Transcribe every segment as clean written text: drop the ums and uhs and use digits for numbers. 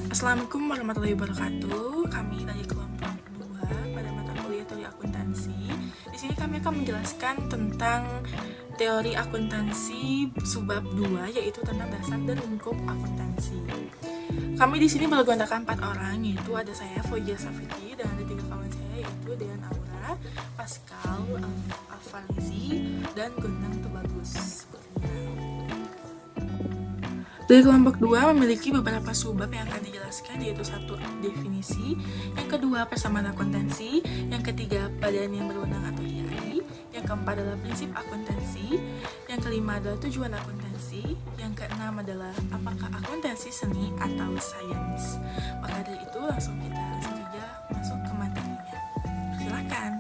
Assalamualaikum warahmatullahi wabarakatuh. Kami dari kelompok 2 pada mata kuliah teori akuntansi. Di sini kami akan menjelaskan tentang teori akuntansi subbab 2, yaitu tentang dasar dan lingkup akuntansi. Kami di sini bergontakan 4 orang, yaitu ada saya Foja Safiti dan ada 3 kawan saya, yaitu Dean Aura, Pascal, Alfarizi, dan Gondang Tubagus. Dari kelompok 2 memiliki beberapa subbab yang akan dijelaskan, yaitu 1. Definisi, yang kedua persamaan akuntansi, yang ketiga badan yang berwenang atau IAI, yang keempat adalah prinsip akuntansi, yang kelima adalah tujuan akuntansi, yang keenam adalah apakah akuntansi seni atau sains. Maka dari itu langsung saja masuk ke materinya. Silakan.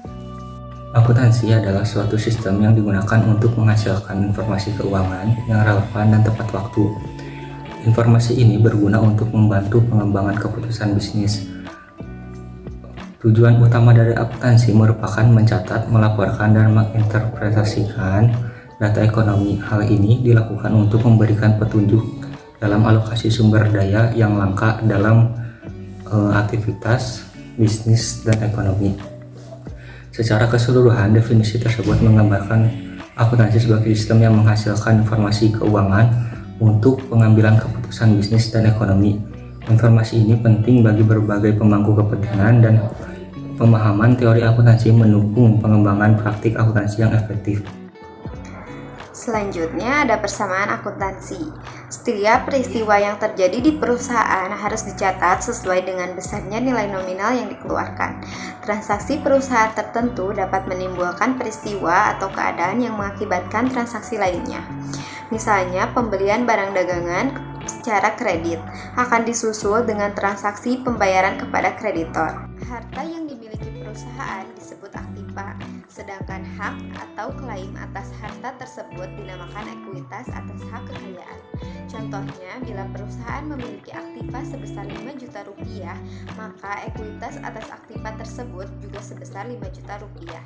Akuntansi adalah suatu sistem yang digunakan untuk menghasilkan informasi keuangan yang relevan dan tepat waktu. Informasi ini berguna untuk membantu pengembangan keputusan bisnis. Tujuan utama dari akuntansi merupakan mencatat, melaporkan, dan menginterpretasikan data ekonomi. Hal ini dilakukan untuk memberikan petunjuk dalam alokasi sumber daya yang langka dalam aktivitas bisnis dan ekonomi. Secara keseluruhan, definisi tersebut menggambarkan akuntansi sebagai sistem yang menghasilkan informasi keuangan untuk pengambilan keputusan bisnis dan ekonomi. Informasi ini penting bagi berbagai pemangku kepentingan, dan pemahaman teori akuntansi mendukung pengembangan praktik akuntansi yang efektif. Selanjutnya ada persamaan akuntansi. Setiap peristiwa yang terjadi di perusahaan harus dicatat sesuai dengan besarnya nilai nominal yang dikeluarkan. Transaksi perusahaan tertentu dapat menimbulkan peristiwa atau keadaan yang mengakibatkan transaksi lainnya. Misalnya, pembelian barang dagangan secara kredit akan disusul dengan transaksi pembayaran kepada kreditor. Harta yang dimiliki perusahaan disebut aktiva, sedangkan hak atau klaim atas harta tersebut dinamakan ekuitas atas hak kekayaan. Contohnya, bila perusahaan memiliki aktiva sebesar 5 juta rupiah, maka ekuitas atas aktiva tersebut juga sebesar 5 juta rupiah.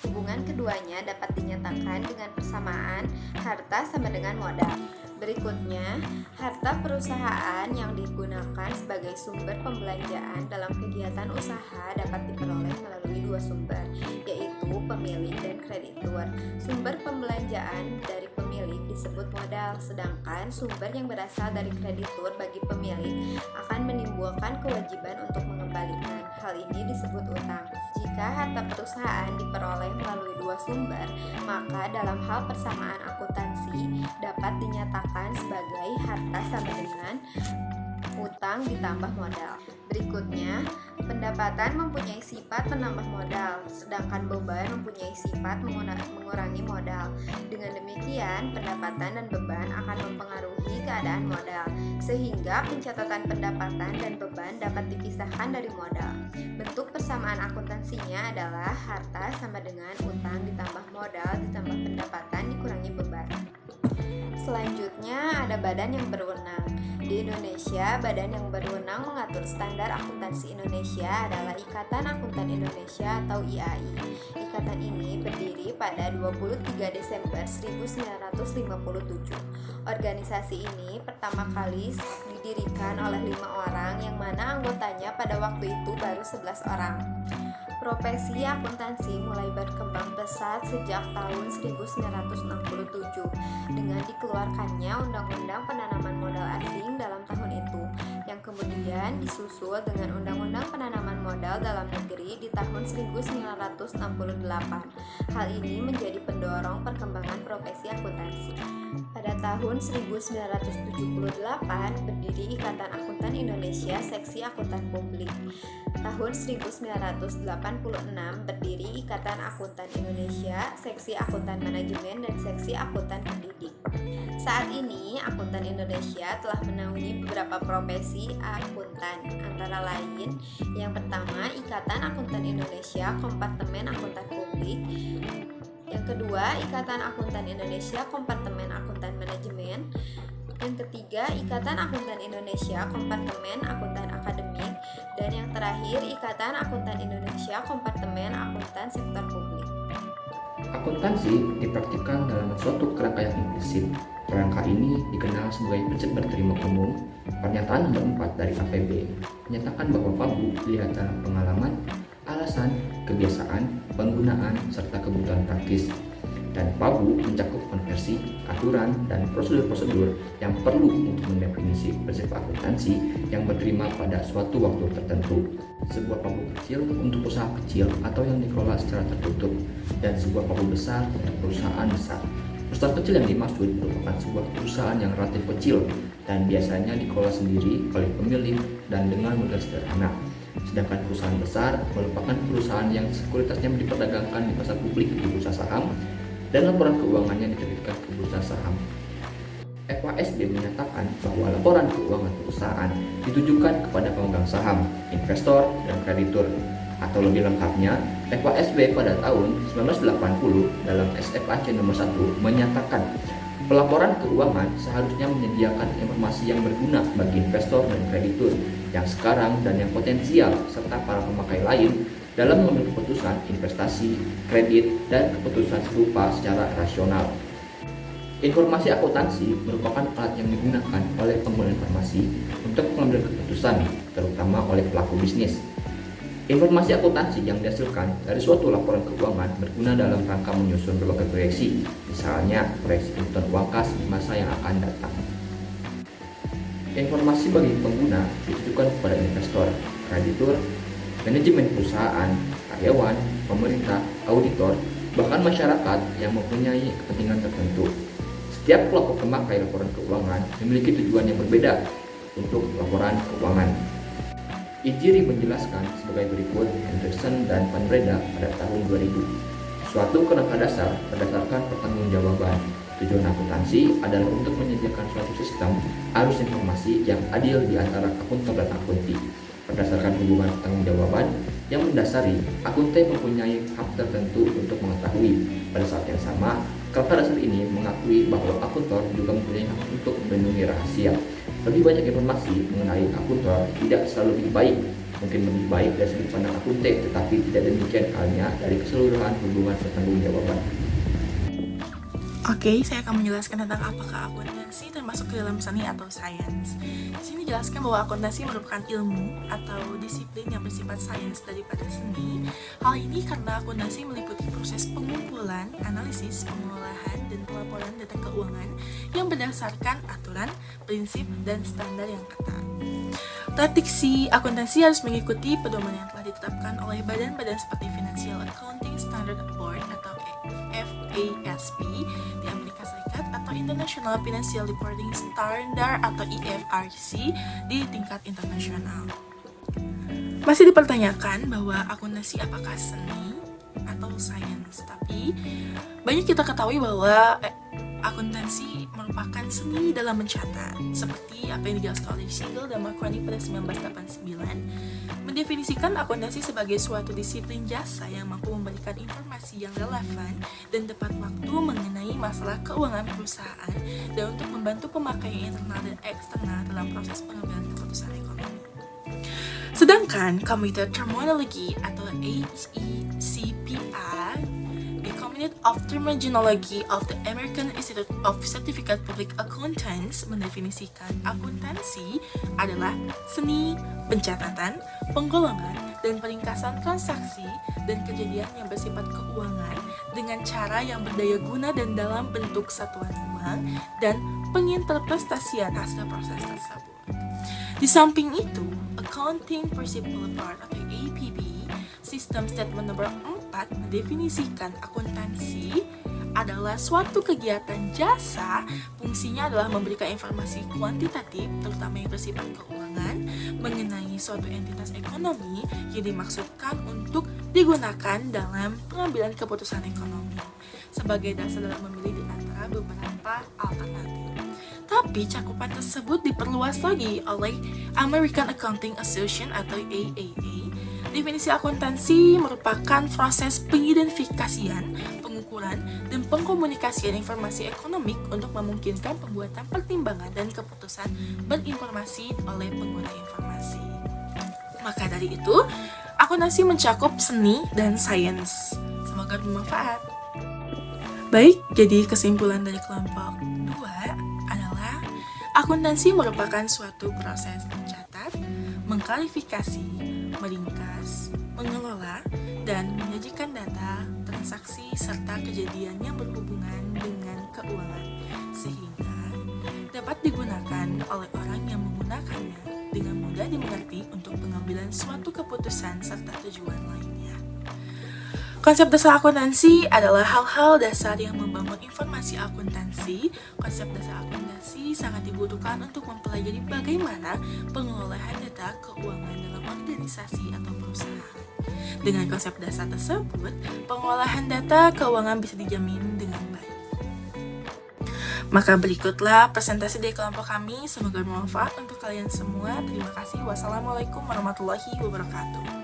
Hubungan keduanya dapat dinyatakan dengan persamaan harta sama dengan modal. Berikutnya, harta perusahaan yang digunakan sebagai sumber pembelanjaan dalam kegiatan usaha dapat diperoleh melalui 2 sumber, yaitu pemilik dan kreditur. Sumber pembelanjaan dari pemilik disebut modal, sedangkan sumber yang berasal dari kreditur bagi pemilik akan menimbulkan kewajiban untuk mengembalikan. Hal ini disebut utang. Jika harta perusahaan diperoleh melalui 2 sumber, maka dalam hal persamaan akuntansi dapat dinyatakan sebagai harta sama dengan utang ditambah modal. Berikutnya, pendapatan mempunyai sifat menambah modal, sedangkan beban mempunyai sifat mengurangi modal. Dengan demikian, pendapatan dan beban akan mempengaruhi keadaan modal, sehingga pencatatan pendapatan dan beban dapat dipisahkan dari modal. Bentuk persamaan akuntansinya adalah harta sama dengan utang ditambah modal ditambah pendapatan dikurangi beban. Selanjutnya ada badan yang berwenang. Di Indonesia, badan yang berwenang mengatur standar akuntansi Indonesia adalah Ikatan Akuntan Indonesia atau IAI. Ikatan ini berdiri pada 23 Desember 1957. Organisasi ini pertama kali didirikan oleh 5 orang, yang mana anggotanya pada waktu itu baru 11 orang. Profesi akuntansi mulai berkembang pesat sejak tahun 1967 dengan dikeluarkannya Undang-Undang Penanaman Modal Asing dalam tahun itu, yang kemudian disusul dengan Undang-Undang Penanaman Modal Dalam Negeri di tahun 1968. Hal ini menjadi pendorong perkembangan profesi akuntansi. Pada tahun 1978 berdiri Ikatan Akuntan Indonesia Seksi Akuntan Publik. Tahun 1986 berdiri Ikatan Akuntan Indonesia Seksi Akuntan Manajemen dan Seksi Akuntan Pendidik. Saat ini Akuntan Indonesia telah menaungi beberapa profesi akuntan, antara lain yang pertama Ikatan Akuntan Indonesia Kompartemen Akuntan Publik, yang kedua Ikatan Akuntan Indonesia Kompartemen Akuntan Manajemen, yang ketiga Ikatan Akuntan Indonesia Kompartemen Akuntan Akademik, dan yang terakhir Ikatan Akuntan Indonesia Kompartemen Akuntan Sektor Publik. Akuntansi dipraktikkan dalam suatu kerangka yang implisit. Kerangka ini dikenal sebagai prinsip berterima umum, pernyataan nomor 4 dari APB. menyatakan bahwa PABU dilihat dalam pengalaman, alasan, kebiasaan, penggunaan, serta kebutuhan praktis. Dan PABU mencakup konversi, aturan, dan prosedur-prosedur yang perlu untuk mendefinisi prinsip akuntansi yang berterima pada suatu waktu tertentu. Sebuah PABU kecil untuk usaha kecil atau yang dikelola secara tertutup, dan sebuah PABU besar untuk perusahaan besar. Perusahaan kecil yang dimaksud merupakan sebuah perusahaan yang relatif kecil dan biasanya dikelola sendiri oleh pemilik dan dengan modal sederhana. Sedangkan perusahaan besar merupakan perusahaan yang sekuritasnya diperdagangkan di pasar publik di bursa saham dan laporan keuangannya diterbitkan ke bursa saham. FASB menyatakan bahwa laporan keuangan perusahaan ditujukan kepada pemegang saham, investor, dan kreditur. Atau lebih lengkapnya, FASB pada tahun 1980 dalam SFAC nomor 1 menyatakan pelaporan keuangan seharusnya menyediakan informasi yang berguna bagi investor dan kreditur yang sekarang dan yang potensial serta para pemakai lain dalam mengambil keputusan investasi, kredit, dan keputusan serupa secara rasional. Informasi akuntansi merupakan alat yang digunakan oleh pengguna informasi untuk mengambil keputusan, terutama oleh pelaku bisnis. Informasi akuntansi yang dihasilkan dari suatu laporan keuangan berguna dalam rangka menyusun berbagai proyeksi, misalnya proyeksi kebutuhan uang kas di masa yang akan datang. Informasi bagi pengguna ditujukan kepada investor, kreditur, manajemen perusahaan, karyawan, pemerintah, auditor, bahkan masyarakat yang mempunyai kepentingan tertentu. Setiap kelompok pemakai laporan keuangan memiliki tujuan yang berbeda untuk laporan keuangan. Ijiri menjelaskan sebagai berikut Henderson dan Van Breda pada tahun 2000. Suatu kerangka dasar berdasarkan pertanggungjawaban. Tujuan akuntansi adalah untuk menyediakan suatu sistem arus informasi yang adil di antara akuntan dan akunti. Berdasarkan hubungan pertanggungjawaban yang mendasari, akuntan mempunyai hak tertentu untuk mengetahui. Pada saat yang sama, kerangka dasar ini mengakui bahwa akuntan juga mempunyai hak untuk melindungi rahasia. Lebih banyak informasi mengenai akuntan tidak selalu lebih baik, mungkin lebih baik dari sudut pandang akuntan, tetapi tidak demikian halnya dari keseluruhan hubungan pertanggungjawaban. Oke, saya akan menjelaskan tentang apakah akuntansi termasuk ke dalam seni atau sains. Di sini dijelaskan bahwa akuntansi merupakan ilmu atau disiplin yang bersifat sains daripada seni. Hal ini karena akuntansi meliputi proses pengumpulan, analisis, pengolahan, dan pelaporan data keuangan yang berdasarkan aturan, prinsip, dan standar yang ketat. Praktisi akuntansi harus mengikuti pedoman yang telah ditetapkan oleh badan-badan seperti Financial Accounting Standard Board atau FASB di Amerika Serikat atau International Financial Reporting Standard atau IFRC di tingkat internasional. Masih dipertanyakan bahwa akuntansi apakah seni atau sains, tapi banyak kita ketahui bahwa akuntansi merupakan seni dalam mencatat, seperti apa yang dijelaskan oleh Siegel dan Marconi pada 1989, mendefinisikan akuntansi sebagai suatu disiplin jasa yang mampu memberikan informasi yang relevan dan tepat waktu mengenai masalah keuangan perusahaan dan untuk membantu pemakaian internal dan eksternal dalam proses pengambilan keputusan ekonomi. Sedangkan Computer Terminology atau AECPA, the Community of Terminology of the American Institute of Certificate Public Accountants, mendefinisikan akuntansi adalah seni pencatatan, penggolongan, dan peringkasan transaksi dan kejadian yang bersifat keuangan dengan cara yang berdaya guna dan dalam bentuk satuan uang dan penginterpretasian hasil proses tersebut. Di samping itu, Accounting Principle Report atau APB, Sistem Statement Nomor 4 mendefinisikan akuntansi adalah suatu kegiatan jasa, fungsinya adalah memberikan informasi kuantitatif, terutama yang bersifat keuangan, mengenai suatu entitas ekonomi yang dimaksudkan untuk digunakan dalam pengambilan keputusan ekonomi, sebagai dasar dalam memilih di antara beberapa alternatif. Tapi cakupan tersebut diperluas lagi oleh American Accounting Association atau AAA. Definisi akuntansi merupakan proses pengidentifikasian, pengukuran, dan pengkomunikasian informasi ekonomik untuk memungkinkan pembuatan pertimbangan dan keputusan berinformasi oleh pengguna informasi. Maka dari itu, akuntansi mencakup seni dan sains. Semoga bermanfaat. Baik, jadi kesimpulan dari kelompok 2 adalah akuntansi merupakan suatu proses mencatat, mengklarifikasi, meringkas, mengelola, dan menyajikan data, transaksi, serta kejadian yang berhubungan dengan keuangan, sehingga dapat digunakan oleh orang yang menggunakannya dengan mudah dimengerti untuk pengambilan suatu keputusan serta tujuan lainnya. Konsep dasar akuntansi adalah hal-hal dasar yang membangun informasi akuntansi. Konsep dasar akuntansi sangat dibutuhkan untuk mempelajari bagaimana pengelolaan data keuangan dalam organisasi atau perusahaan. Dengan konsep dasar tersebut, pengolahan data keuangan bisa dijamin dengan baik. Maka berikutlah presentasi dari kelompok kami. Semoga bermanfaat untuk kalian semua. Terima kasih. Wassalamualaikum warahmatullahi wabarakatuh.